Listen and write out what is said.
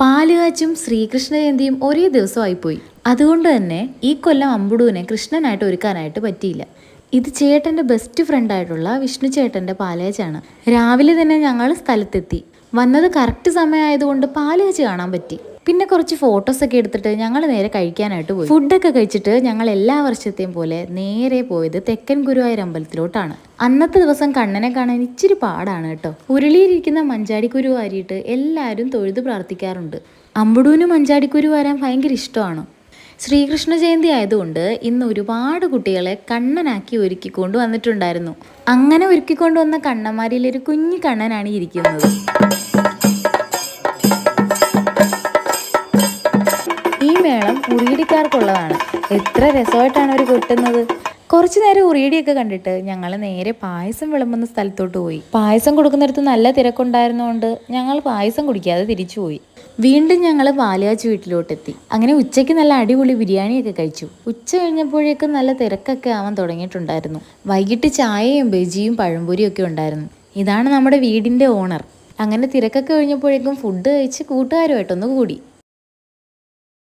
പാലുകാച്ചും ശ്രീകൃഷ്ണ ജയന്തിയും ഒരേ ദിവസമായിപ്പോയി. അതുകൊണ്ട് തന്നെ ഈ കൊല്ലം അമ്പുടുവിനെ കൃഷ്ണനായിട്ട് ഒരുക്കാനായിട്ട് പറ്റിയില്ല. ഇത് ചേട്ടൻ്റെ ബെസ്റ്റ് ഫ്രണ്ടായിട്ടുള്ള വിഷ്ണു ചേട്ടൻ്റെ പാലുകാച്ചാണ്. രാവിലെ തന്നെ ഞങ്ങൾ സ്ഥലത്തെത്തി. വന്നത് കറക്റ്റ് സമയമായതുകൊണ്ട് പാലുകാച്ച് കാണാൻ പറ്റി. പിന്നെ കുറച്ച് ഫോട്ടോസൊക്കെ എടുത്തിട്ട് ഞങ്ങൾ നേരെ കഴിക്കാനായിട്ട് പോയി. ഫുഡൊക്കെ കഴിച്ചിട്ട് ഞങ്ങൾ എല്ലാ വർഷത്തെയും പോലെ നേരെ പോയത് തെക്കൻ ഗുരുവായൂർ അമ്പലത്തിലോട്ടാണ്. അന്നത്തെ ദിവസം കണ്ണനെ കാണാൻ ഇച്ചിരി പാടാണ് കേട്ടോ. ഉരുളിയിരിക്കുന്ന മഞ്ചാടിക്കുരു വാരിയിട്ട് എല്ലാവരും തൊഴുത് പ്രാർത്ഥിക്കാറുണ്ട്. അമ്പുടുവിന് മഞ്ചാടിക്കുരു വാരാൻ ഭയങ്കര ഇഷ്ടമാണ്. ശ്രീകൃഷ്ണ ജയന്തി ആയതുകൊണ്ട് ഇന്ന് ഒരുപാട് കുട്ടികളെ കണ്ണനാക്കി ഒരുക്കിക്കൊണ്ട് വന്നിട്ടുണ്ടായിരുന്നു. അങ്ങനെ ഒരുക്കിക്കൊണ്ട് വന്ന കണ്ണന്മാരിൽ ഒരു കുഞ്ഞു കണ്ണനാണ് ഇരിക്കുന്നത്. ഈ മേളം ഉറിയടിക്കാർക്കുള്ളതാണ്. എത്ര രസമായിട്ടാണ് അവർ കൊട്ടുന്നത്. കുറച്ചു നേരം ഉറിയടിയൊക്കെ കണ്ടിട്ട് ഞങ്ങൾ നേരെ പായസം വിളമ്പുന്ന സ്ഥലത്തോട്ട് പോയി. പായസം കൊടുക്കുന്നിടത്ത് നല്ല തിരക്കുണ്ടായിരുന്നുകൊണ്ട് ഞങ്ങൾ പായസം കുടിക്കാതെ തിരിച്ചുപോയി. വീണ്ടും ഞങ്ങൾ പാലുകാച്ച് വീട്ടിലോട്ടെത്തി. അങ്ങനെ ഉച്ചയ്ക്ക് നല്ല അടിപൊളി ബിരിയാണിയൊക്കെ കഴിച്ചു. ഉച്ച കഴിഞ്ഞപ്പോഴേക്കും നല്ല തിരക്കൊക്കെ ആവാൻ തുടങ്ങിയിട്ടുണ്ടായിരുന്നു. വൈകിട്ട് ചായയും ബജിയും പഴംപൊരിയും ഒക്കെ ഉണ്ടായിരുന്നു. ഇതാണ് നമ്മുടെ വീടിൻ്റെ ഓണർ. അങ്ങനെ തിരക്കൊക്കെ കഴിഞ്ഞപ്പോഴേക്കും ഫുഡ് കഴിച്ച് കൂട്ടുകാരുമായിട്ടൊന്ന് കൂടി.